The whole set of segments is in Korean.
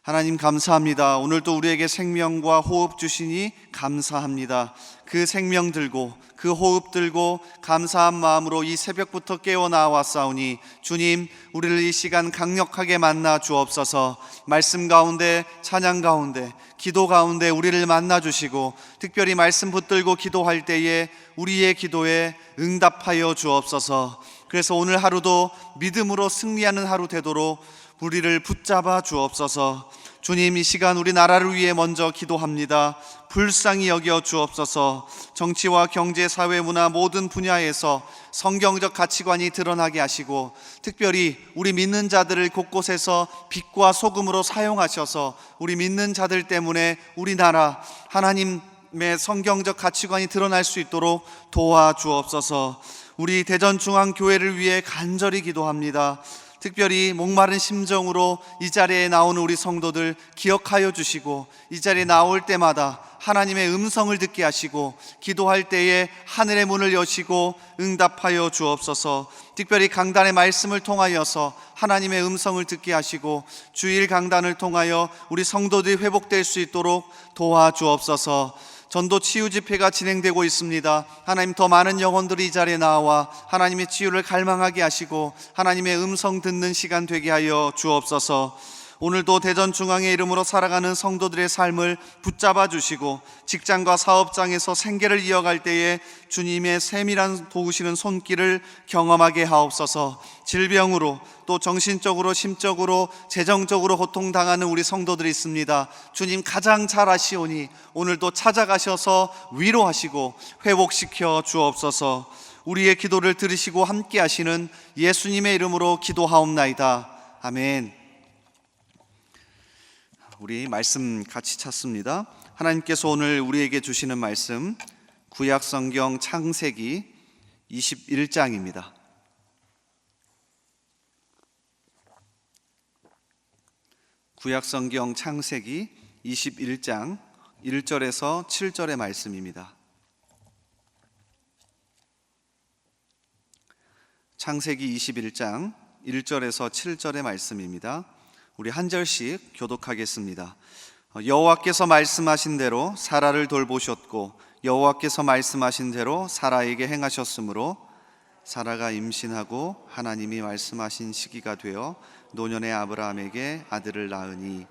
하나님 감사합니다. 오늘도 우리에게 생명과 호흡 주시니 감사합니다. 그 생명 들고 그 호흡 들고 감사한 마음으로 이 새벽부터 깨어 나왔사오니 주님, 우리를 이 시간 강력하게 만나 주옵소서. 말씀 가운데, 찬양 가운데, 기도 가운데 우리를 만나 주시고, 특별히 말씀 붙들고 기도할 때에 우리의 기도에 응답하여 주옵소서. 그래서 오늘 하루도 믿음으로 승리하는 하루 되도록 우리를 붙잡아 주옵소서. 주님, 이 시간 우리 나라를 위해 먼저 기도합니다. 불쌍히 여겨 주옵소서. 정치와 경제, 사회, 문화 모든 분야에서 성경적 가치관이 드러나게 하시고, 특별히 우리 믿는 자들을 곳곳에서 빛과 소금으로 사용하셔서 우리 믿는 자들 때문에 우리나라 하나님의 성경적 가치관이 드러날 수 있도록 도와주옵소서. 우리 대전중앙교회를 위해 간절히 기도합니다. 특별히 목마른 심정으로 이 자리에 나오는 우리 성도들 기억하여 주시고, 이 자리에 나올 때마다 하나님의 음성을 듣게 하시고, 기도할 때에 하늘의 문을 여시고 응답하여 주옵소서. 특별히 강단의 말씀을 통하여서 하나님의 음성을 듣게 하시고, 주일 강단을 통하여 우리 성도들이 회복될 수 있도록 도와주옵소서. 전도 치유 집회가 진행되고 있습니다. 하나님, 더 많은 영혼들이 이 자리에 나와 하나님의 치유를 갈망하게 하시고 하나님의 음성 듣는 시간 되게 하여 주옵소서. 오늘도 대전중앙의 이름으로 살아가는 성도들의 삶을 붙잡아 주시고, 직장과 사업장에서 생계를 이어갈 때에 주님의 세밀한 도우시는 손길을 경험하게 하옵소서. 질병으로, 또 정신적으로, 심적으로, 재정적으로 고통당하는 우리 성도들이 있습니다. 주님 가장 잘 아시오니 오늘도 찾아가셔서 위로하시고 회복시켜 주옵소서. 우리의 기도를 들으시고 함께 하시는 예수님의 이름으로 기도하옵나이다. 아멘. 우리 말씀 같이 찾습니다. 하나님께서 오늘 우리에게 주시는 말씀, 구약성경 창세기 21장입니다. 구약성경 창세기 21장 1절에서 7절의 말씀입니다. 창세기 21장 1절에서 7절의 말씀입니다. 우리 한 절씩 교독하겠습니다. 여호와께서 말씀하신 대로 사라를 돌보셨고, 여호와께서 말씀하신 대로 사라에게 행하셨으므로 사라가 임신하고 하나님이 말씀하신 시기가 되어 노년의 아브라함에게 아들을 낳으니,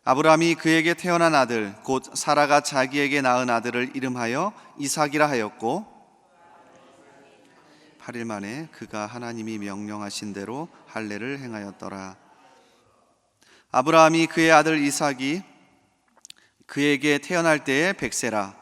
아브라함이 그에게 태어난 아들 곧 사라가 자기에게 낳은 아들을 이름하여 이삭이라 하였고, 8일 만에 그가 하나님이 명령하신 대로 할례를 행하였더라. 아브라함이 그의 아들 이삭이 그에게 태어날 때에 100세라.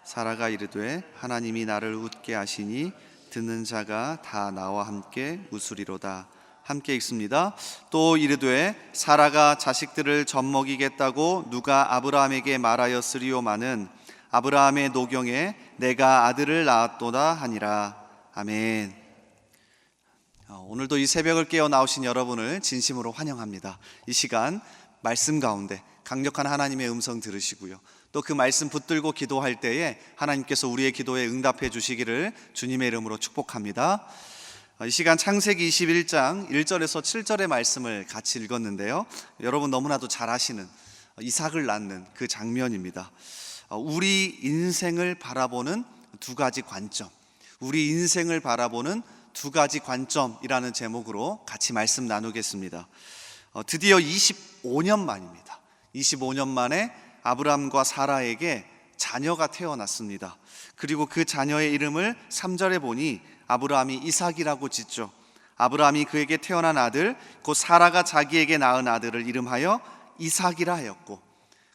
사라가 이르되 하나님이 나를 웃게 하시니 듣는 자가 다 나와 함께 웃으리로다. 함께 읽습니다. 또 이르되 사라가 자식들을 젖먹이겠다고 누가 아브라함에게 말하였으리오마는 아브라함의 노경에 내가 아들을 낳았도다 하니라. 아멘. 오늘도 이 새벽을 깨어 나오신 여러분을 진심으로 환영합니다. 이 시간 말씀 가운데 강력한 하나님의 음성 들으시고요, 또 그 말씀 붙들고 기도할 때에 하나님께서 우리의 기도에 응답해 주시기를 주님의 이름으로 축복합니다. 이 시간 창세기 21장 1절에서 7절의 말씀을 같이 읽었는데요, 여러분 너무나도 잘 아시는 이삭을 낳는 그 장면입니다. 우리 인생을 바라보는 두 가지 관점, 우리 인생을 바라보는 두 가지 관점이라는 제목으로 같이 말씀 나누겠습니다. 드디어 25년 만입니다. 25년 만에 아브람과 사라에게 자녀가 태어났습니다. 그리고 그 자녀의 이름을 3절에 보니 아브라함이 이삭이라고 짓죠. 아브라함이 그에게 태어난 아들 곧 사라가 자기에게 낳은 아들을 이름하여 이삭이라 하였고,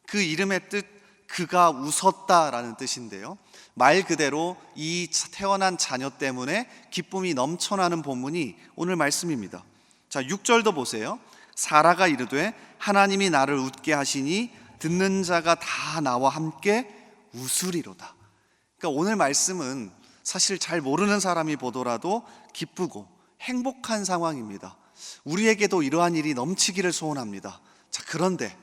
그 이름의 뜻 그가 웃었다라는 뜻인데요, 말 그대로 이 태어난 자녀 때문에 기쁨이 넘쳐나는 본문이 오늘 말씀입니다. 자, 6절도 보세요. 사라가 이르되 하나님이 나를 웃게 하시니 듣는 자가 다 나와 함께 웃으리로다. 그러니까 오늘 말씀은 사실 잘 모르는 사람이 보더라도 기쁘고 행복한 상황입니다. 우리에게도 이러한 일이 넘치기를 소원합니다. 자, 그런데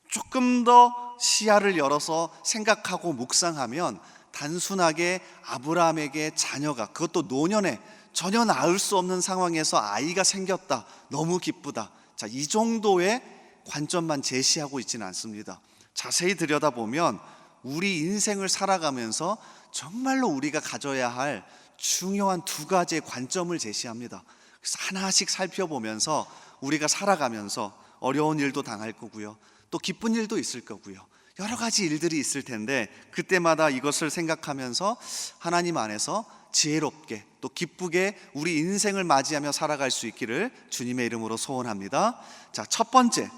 조금 더 시야를 열어서 생각하고 묵상하면 단순하게 아브라함에게 자녀가, 그것도 노년에 전혀 낳을 수 없는 상황에서 아이가 생겼다, 너무 기쁘다, 자, 이 정도의 관점만 제시하고 있지는 않습니다. 자세히 들여다보면 우리 인생을 살아가면서 정말로 우리가 가져야 할 중요한 두 가지의 관점을 제시합니다. 그래서 하나씩 살펴보면서 우리가 살아가면서 어려운 일도 당할 거고요, 또 기쁜 일도 있을 거고요, 여러 가지 일들이 있을 텐데 그때마다 이것을 생각하면서 하나님 안에서 지혜롭게 또 기쁘게 우리 인생을 맞이하며 살아갈 수 있기를 주님의 이름으로 소원합니다. 자, 첫 번째,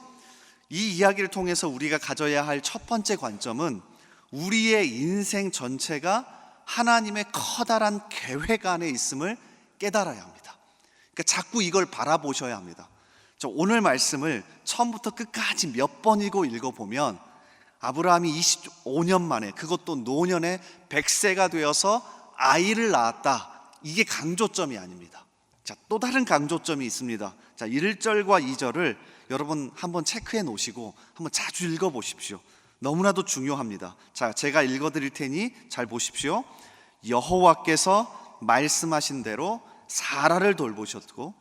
이 이야기를 통해서 우리가 가져야 할 첫 번째 관점은 우리의 인생 전체가 하나님의 커다란 계획 안에 있음을 깨달아야 합니다. 그러니까 자꾸 이걸 바라보셔야 합니다. 오늘 말씀을 처음부터 끝까지 몇 번이고 읽어보면 아브라함이 25년 만에, 그것도 노년에 100세가 되어서 아이를 낳았다, 이게 강조점이 아닙니다. 자, 또 다른 강조점이 있습니다. 자, 1절과 2절을 여러분 한번 체크해 놓으시고 한번 자주 읽어보십시오. 너무나도 중요합니다. 자, 제가 읽어드릴 테니 잘 보십시오. 여호와께서 말씀하신 대로 사라를 돌보셨고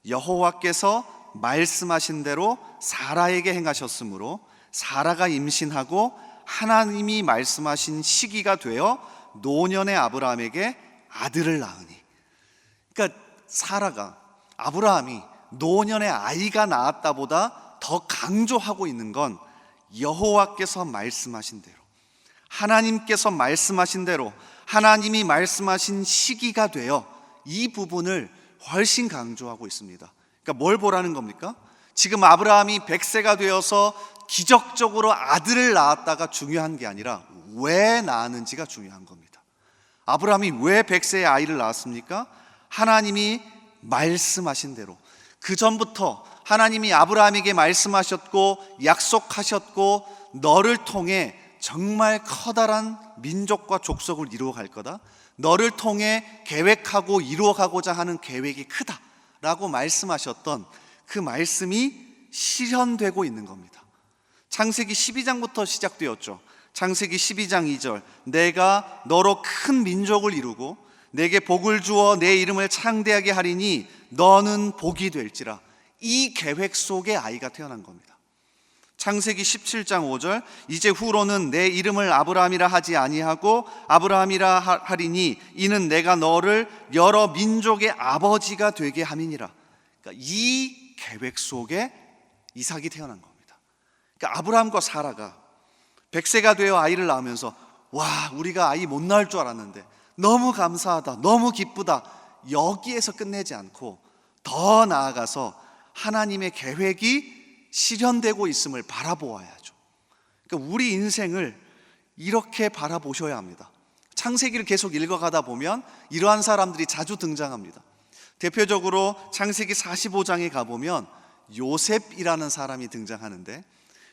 여호와께서 말씀하신 대로 사라에게 행하셨으므로 사라가 임신하고 하나님이 말씀하신 시기가 되어 노년의 아브라함에게 아들을 낳으니. 그러니까 사라가, 아브라함이 노년의 아이가 낳았다보다 더 강조하고 있는 건 여호와께서 말씀하신 대로, 하나님께서 말씀하신 대로, 하나님이 말씀하신 시기가 되어, 이 부분을 훨씬 강조하고 있습니다. 그러니까 뭘 보라는 겁니까? 지금 아브라함이 100세가 되어서 기적적으로 아들을 낳았다가 중요한 게 아니라 왜 낳았는지가 중요한 겁니다. 아브라함이 왜 100세의 아이를 낳았습니까? 하나님이 말씀하신 대로, 그 전부터 하나님이 아브라함에게 말씀하셨고 약속하셨고 너를 통해 정말 커다란 민족과 족속을 이루어갈 거다, 너를 통해 계획하고 이루어가고자 하는 계획이 크다라고 말씀하셨던 그 말씀이 실현되고 있는 겁니다. 창세기 12장부터 시작되었죠. 창세기 12장 2절, 내가 너로 큰 민족을 이루고 내게 복을 주어 내 이름을 창대하게 하리니 너는 복이 될지라. 이 계획 속에 아이가 태어난 겁니다. 창세기 17장 5절, 이제 후로는 내 이름을 아브라함이라 하지 아니하고 아브라함이라 하리니 이는 내가 너를 여러 민족의 아버지가 되게 함이니라. 그러니까 이 계획 속에 이삭이 태어난 겁니다. 그러니까 아브라함과 사라가 100세가 되어 아이를 낳으면서 와, 우리가 아이 못 낳을 줄 알았는데 너무 감사하다, 너무 기쁘다, 여기에서 끝내지 않고 더 나아가서 하나님의 계획이 실현되고 있음을 바라보아야죠. 그러니까 우리 인생을 이렇게 바라보셔야 합니다. 창세기를 계속 읽어가다 보면 이러한 사람들이 자주 등장합니다. 대표적으로 창세기 45장에 가보면 요셉이라는 사람이 등장하는데,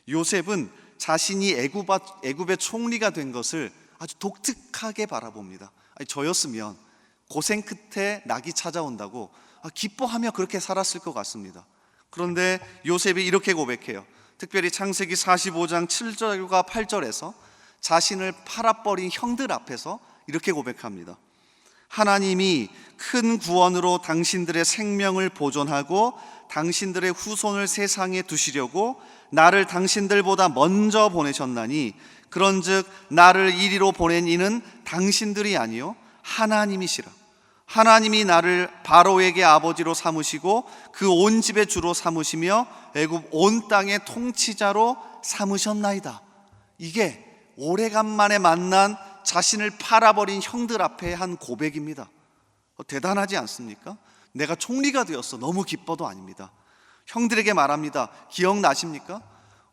요셉은 자신이 애굽의 총리가 된 것을 아주 독특하게 바라봅니다. 아니, 저였으면 고생 끝에 낙이 찾아온다고 기뻐하며 그렇게 살았을 것 같습니다. 그런데 요셉이 이렇게 고백해요. 특별히 창세기 45장 7절과 8절에서 자신을 팔아버린 형들 앞에서 이렇게 고백합니다. 하나님이 큰 구원으로 당신들의 생명을 보존하고 당신들의 후손을 세상에 두시려고 나를 당신들보다 먼저 보내셨나니 그런즉 나를 이리로 보낸 이는 당신들이 아니요 하나님이시라. 하나님이 나를 바로에게 아버지로 삼으시고 그 온 집의 주로 삼으시며 애굽 온 땅의 통치자로 삼으셨나이다. 이게 오래간만에 만난 자신을 팔아버린 형들 앞에 한 고백입니다. 대단하지 않습니까? 내가 총리가 되었어, 너무 기뻐도 아닙니다. 형들에게 말합니다. 기억나십니까?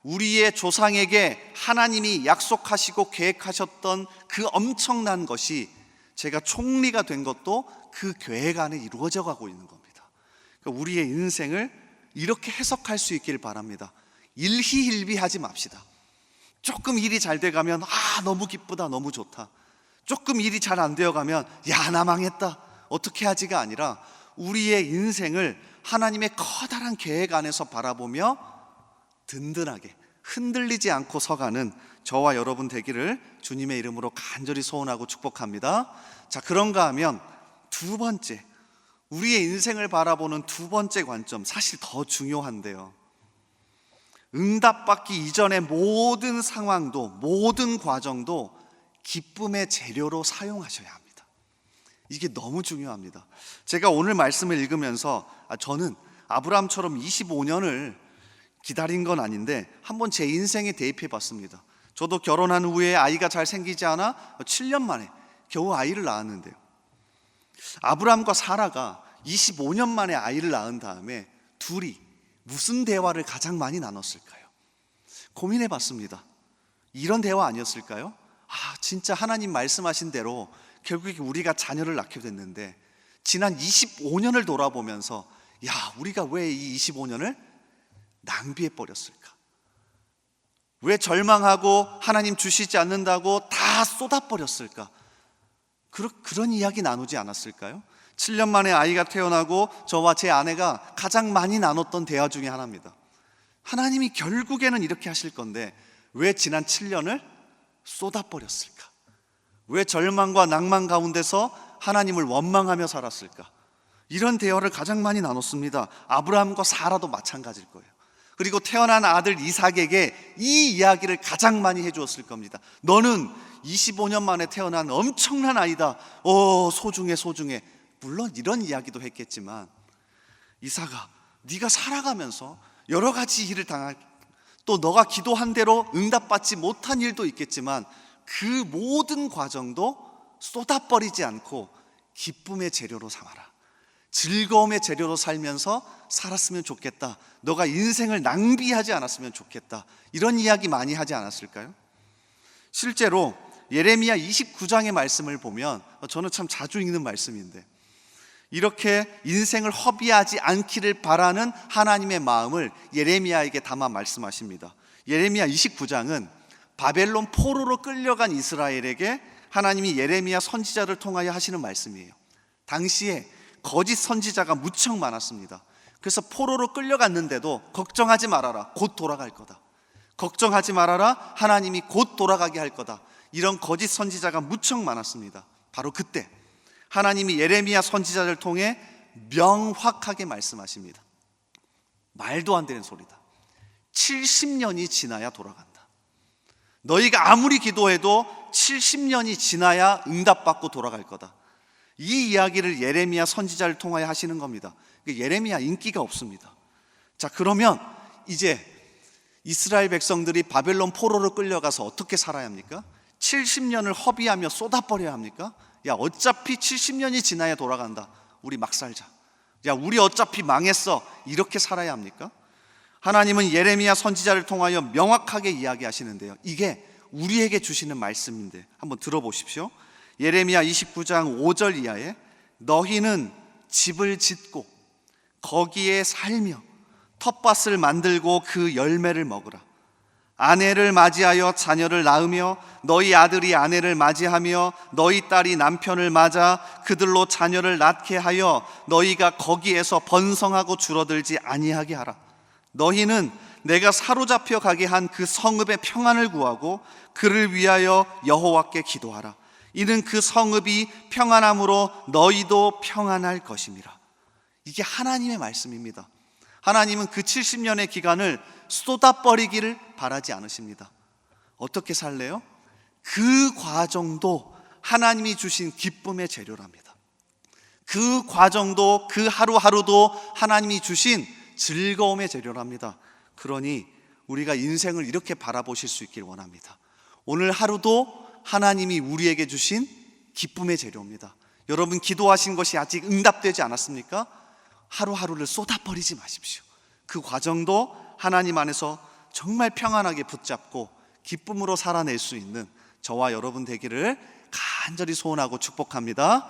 우리의 조상에게 하나님이 약속하시고 계획하셨던 그 엄청난 것이 제가 총리가 된 것도 그 계획 안에 이루어져 가고 있는 겁니다. 그러니까 우리의 인생을 이렇게 해석할 수 있기를 바랍니다. 일희일비하지 맙시다. 조금 일이 잘 돼가면 너무 기쁘다, 너무 좋다. 조금 일이 잘 안 되어가면 야, 나 망했다, 어떻게 하지가 아니라 우리의 인생을 하나님의 커다란 계획 안에서 바라보며 든든하게 흔들리지 않고 서가는 저와 여러분 되기를 주님의 이름으로 간절히 소원하고 축복합니다. 자, 그런가 하면 두 번째, 우리의 인생을 바라보는 두 번째 관점, 사실 더 중요한데요. 응답받기 이전의 모든 상황도, 모든 과정도 기쁨의 재료로 사용하셔야 합니다. 이게 너무 중요합니다. 제가 오늘 말씀을 읽으면서 저는 아브라함처럼 25년을 기다린 건 아닌데 한번 제 인생에 대입해 봤습니다. 저도 결혼한 후에 아이가 잘 생기지 않아 7년 만에 겨우 아이를 낳았는데요, 아브라함과 사라가 25년 만에 아이를 낳은 다음에 둘이 무슨 대화를 가장 많이 나눴을까요? 고민해 봤습니다. 이런 대화 아니었을까요? 진짜 하나님 말씀하신 대로 결국에 우리가 자녀를 낳게 됐는데 지난 25년을 돌아보면서 우리가 왜 이 25년을 낭비해 버렸을까? 왜 절망하고 하나님 주시지 않는다고 다 쏟아버렸을까? 그런 이야기 나누지 않았을까요? 7년 만에 아이가 태어나고 저와 제 아내가 가장 많이 나눴던 대화 중에 하나입니다. 하나님이 결국에는 이렇게 하실 건데 왜 지난 7년을 쏟아버렸을까? 왜 절망과 낭만 가운데서 하나님을 원망하며 살았을까? 이런 대화를 가장 많이 나눴습니다. 아브라함과 사라도 마찬가지일 거예요. 그리고 태어난 아들 이삭에게 이 이야기를 가장 많이 해주었을 겁니다. 너는 25년 만에 태어난 엄청난 아이다. 소중해. 물론 이런 이야기도 했겠지만, 이삭아, 네가 살아가면서 여러 가지 일을 당할, 또 너가 기도한 대로 응답받지 못한 일도 있겠지만 그 모든 과정도 쏟아버리지 않고 기쁨의 재료로 삼아라. 즐거움의 재료로 살면서 살았으면 좋겠다. 너가 인생을 낭비하지 않았으면 좋겠다. 이런 이야기 많이 하지 않았을까요? 실제로 예레미야 29장의 말씀을 보면, 저는 참 자주 읽는 말씀인데, 이렇게 인생을 허비하지 않기를 바라는 하나님의 마음을 예레미야에게 담아 말씀하십니다. 예레미야 29장은 바벨론 포로로 끌려간 이스라엘에게 하나님이 예레미야 선지자를 통하여 하시는 말씀이에요. 당시에 거짓 선지자가 무척 많았습니다. 그래서 포로로 끌려갔는데도 걱정하지 말아라, 곧 돌아갈 거다. 걱정하지 말아라, 하나님이 곧 돌아가게 할 거다. 이런 거짓 선지자가 무척 많았습니다. 바로 그때 하나님이 예레미야 선지자를 통해 명확하게 말씀하십니다. 말도 안 되는 소리다. 70년이 지나야 돌아간다. 너희가 아무리 기도해도 70년이 지나야 응답받고 돌아갈 거다. 이 이야기를 예레미야 선지자를 통하여 하시는 겁니다. 예레미야 인기가 없습니다. 자, 그러면 이제 이스라엘 백성들이 바벨론 포로로 끌려가서 어떻게 살아야 합니까? 70년을 허비하며 쏟아버려야 합니까? 어차피 70년이 지나야 돌아간다. 우리 막 살자. 우리 어차피 망했어. 이렇게 살아야 합니까? 하나님은 예레미야 선지자를 통하여 명확하게 이야기하시는데요, 이게 우리에게 주시는 말씀인데 한번 들어보십시오. 예레미야 29장 5절 이하에 너희는 집을 짓고 거기에 살며 텃밭을 만들고 그 열매를 먹으라. 아내를 맞이하여 자녀를 낳으며 너희 아들이 아내를 맞이하며 너희 딸이 남편을 맞아 그들로 자녀를 낳게 하여 너희가 거기에서 번성하고 줄어들지 아니하게 하라. 너희는 내가 사로잡혀 가게 한 그 성읍의 평안을 구하고 그를 위하여 여호와께 기도하라. 이는 그 성읍이 평안함으로 너희도 평안할 것임이라. 이게 하나님의 말씀입니다. 하나님은 그 70년의 기간을 쏟아버리기를 바라지 않으십니다. 어떻게 살래요? 그 과정도 하나님이 주신 기쁨의 재료랍니다. 그 과정도, 그 하루하루도 하나님이 주신 즐거움의 재료랍니다. 그러니 우리가 인생을 이렇게 바라보실 수 있길 원합니다. 오늘 하루도 하나님이 우리에게 주신 기쁨의 재료입니다. 여러분 기도하신 것이 아직 응답되지 않았습니까? 하루하루를 쏟아버리지 마십시오. 그 과정도 하나님 안에서 정말 평안하게 붙잡고 기쁨으로 살아낼 수 있는 저와 여러분 되기를 간절히 소원하고 축복합니다.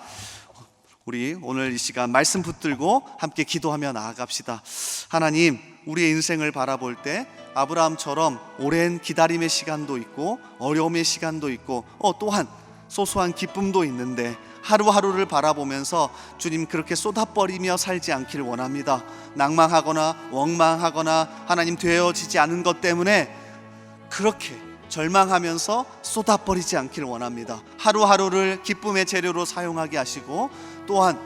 우리 오늘 이 시간 말씀 붙들고 함께 기도하며 나아갑시다. 하나님, 우리의 인생을 바라볼 때 아브라함처럼 오랜 기다림의 시간도 있고 어려움의 시간도 있고 또한 소소한 기쁨도 있는데 하루하루를 바라보면서 주님 그렇게 쏟아버리며 살지 않기를 원합니다. 낭망하거나 원망하거나 하나님 되어지지 않은 것 때문에 그렇게 절망하면서 쏟아버리지 않기를 원합니다. 하루하루를 기쁨의 재료로 사용하게 하시고 또한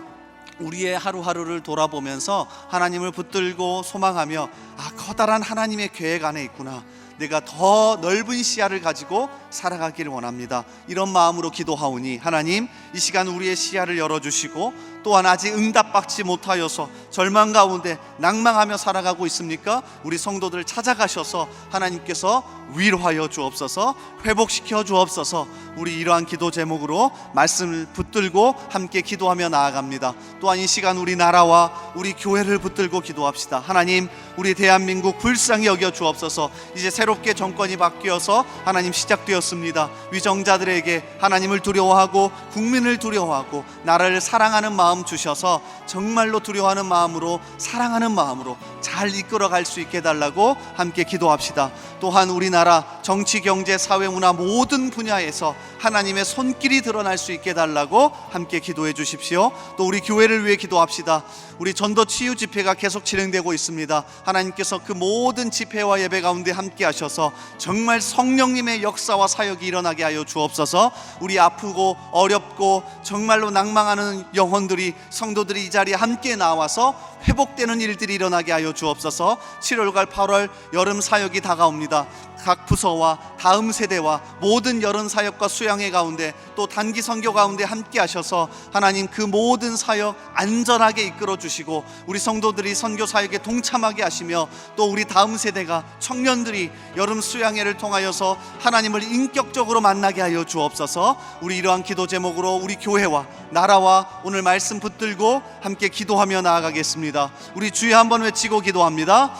우리의 하루하루를 돌아보면서 하나님을 붙들고 소망하며 커다란 하나님의 계획 안에 있구나, 내가 더 넓은 시야를 가지고 살아가기를 원합니다. 이런 마음으로 기도하오니 하나님, 이 시간 우리의 시야를 열어주시고, 또한 아직 응답받지 못하여서 절망 가운데 낭망하며 살아가고 있습니까? 우리 성도들 찾아가셔서 하나님께서 위로하여 주옵소서, 회복시켜 주옵소서. 우리 이러한 기도 제목으로 말씀을 붙들고 함께 기도하며 나아갑니다. 또한 이 시간 우리 나라와 우리 교회를 붙들고 기도합시다. 하나님, 우리 대한민국 불쌍히 여겨 주옵소서. 이제 새롭게 정권이 바뀌어서 하나님 시작되었습니다. 위정자들에게 하나님을 두려워하고 국민을 두려워하고 나라를 사랑하는 마음 주셔서 정말로 두려워하는 마음으로, 사랑하는 마음으로 잘 이끌어갈 수 있게 해달라고 함께 기도합시다. 또한 우리나라 정치, 경제, 사회, 문화 모든 분야에서 하나님의 손길이 드러날 수 있게 해달라고 함께 기도해 주십시오. 또 우리 교회를 위해 기도합시다. 우리 전도 치유 집회가 계속 진행되고 있습니다. 하나님께서 그 모든 집회와 예배 가운데 함께 하셔서 정말 성령님의 역사와 사역이 일어나게 하여 주옵소서. 우리 아프고 어렵고 정말로 낭망하는 영혼들이, 성도들이 이 자리에 함께 나와서 회복되는 일들이 일어나게 하여 주옵소서. 7월과 8월 여름 사역이 다가옵니다. 각 부서와 다음 세대와 모든 여름 사역과 수양회 가운데, 또 단기 선교 가운데 함께 하셔서 하나님 그 모든 사역 안전하게 이끌어 주시고, 우리 성도들이 선교 사역에 동참하게 하시며, 또 우리 다음 세대가, 청년들이 여름 수양회를 통하여서 하나님을 인격적으로 만나게 하여 주옵소서. 우리 이러한 기도 제목으로 우리 교회와 나라와 오늘 말씀 붙들고 함께 기도하며 나아가겠습니다. 우리 주여 한번 외치고 기도합니다.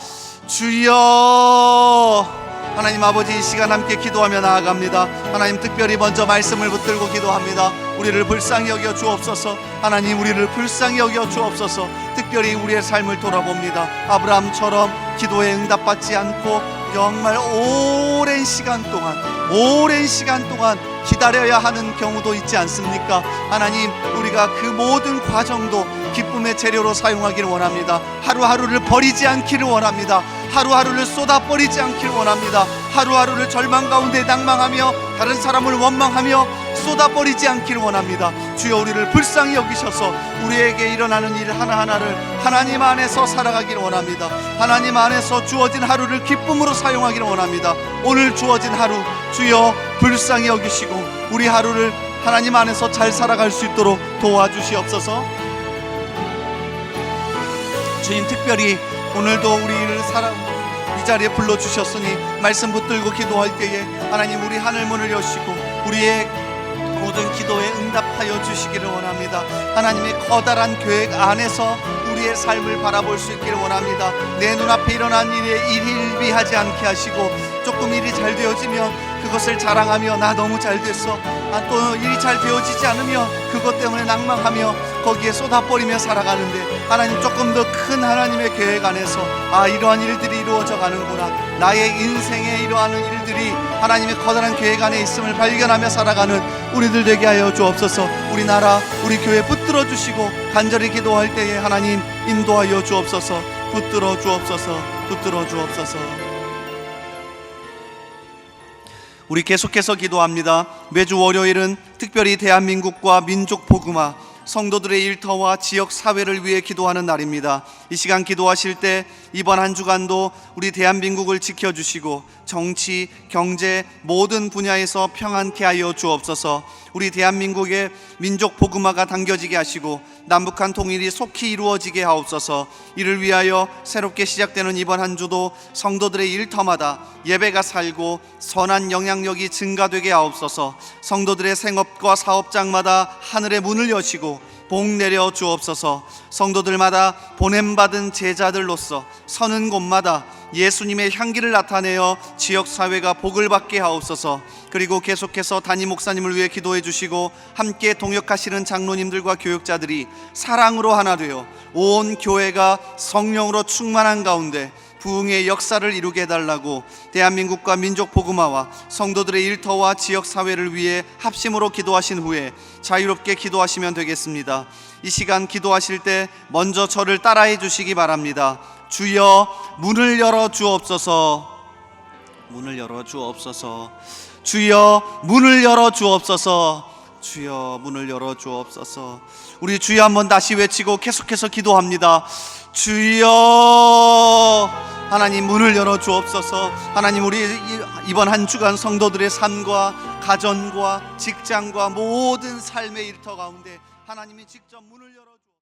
주여. 하나님 아버지, 이 시간 함께 기도하며 나아갑니다. 하나님, 특별히 먼저 말씀을 붙들고 기도합니다. 우리를 불쌍히 여겨 주옵소서. 하나님, 우리를 불쌍히 여겨 주옵소서. 특별히 우리의 삶을 돌아봅니다. 아브라함처럼 기도에 응답받지 않고 정말 오랜 시간 동안 기다려야 하는 경우도 있지 않습니까? 하나님, 우리가 그 모든 과정도 기쁨의 재료로 사용하기를 원합니다. 하루하루를 버리지 않기를 원합니다. 하루하루를 쏟아버리지 않기를 원합니다. 하루하루를 절망 가운데 낭망하며 다른 사람을 원망하며 쏟아버리지 않기를 원합니다. 주여, 우리를 불쌍히 여기셔서 우리에게 일어나는 일 하나하나를 하나님 안에서 살아가기를 원합니다. 하나님 안에서 주어진 하루를 기쁨으로 사용하기를 원합니다. 오늘 주어진 하루 주여 불쌍히 여기시고 우리 하루를 하나님 안에서 잘 살아갈 수 있도록 도와주시옵소서. 주님, 특별히 오늘도 우리를 이 자리에 불러주셨으니 말씀 붙들고 기도할 때에 하나님, 우리 하늘 문을 여시고 우리의 모든 기도에 응답하여 주시기를 원합니다. 하나님의 커다란 계획 안에서 우리의 삶을 바라볼 수 있기를 원합니다. 내 눈앞에 일어난 일에 일희일비하지 않게 하시고, 조금 일이 잘 되어지면 그것을 자랑하며 나 너무 잘 됐어, 또 일이 잘 되어지지 않으며 그것 때문에 낭망하며 거기에 쏟아버리며 살아가는데, 하나님, 조금 더 큰 하나님의 계획 안에서 이러한 일들이 이루어져 가는구나, 나의 인생에 이러한 일들이 하나님의 커다란 계획 안에 있음을 발견하며 살아가는 우리들 되게 하여 주옵소서. 우리나라 우리 교회 붙들어 주시고 간절히 기도할 때에 하나님 인도하여 주옵소서. 붙들어 주옵소서. 붙들어 주옵소서. 우리 계속해서 기도합니다. 매주 월요일은 특별히 대한민국과 민족 복음화, 성도들의 일터와 지역 사회를 위해 기도하는 날입니다. 이 시간 기도하실 때 이번 한 주간도 우리 대한민국을 지켜주시고 정치, 경제 모든 분야에서 평안케 하여 주옵소서. 우리 대한민국의 민족 복음화가 당겨지게 하시고 남북한 통일이 속히 이루어지게 하옵소서. 이를 위하여 새롭게 시작되는 이번 한 주도 성도들의 일터마다 예배가 살고 선한 영향력이 증가되게 하옵소서. 성도들의 생업과 사업장마다 하늘의 문을 여시고 복 내려 주옵소서. 성도들마다 보냄받은 제자들로서 서는 곳마다 예수님의 향기를 나타내어 지역사회가 복을 받게 하옵소서. 그리고 계속해서 담임 목사님을 위해 기도해 주시고 함께 동역하시는 장로님들과 교육자들이 사랑으로 하나 되어 온 교회가 성령으로 충만한 가운데 부흥의 역사를 이루게 해달라고 대한민국과 민족 복음화와 성도들의 일터와 지역사회를 위해 합심으로 기도하신 후에 자유롭게 기도하시면 되겠습니다. 이 시간 기도하실 때 먼저 저를 따라해 주시기 바랍니다. 주여 문을 열어 주옵소서. 문을 열어 주옵소서. 주여 문을 열어 주옵소서. 주여 문을 열어 주옵소서. 우리 주여 한번 다시 외치고 계속해서 기도합니다. 주여, 하나님 문을 열어 주옵소서. 하나님, 우리 이번 한 주간 성도들의 삶과 가정과 직장과 모든 삶의 일터 가운데 하나님이 직접 문을 열어 주옵소서.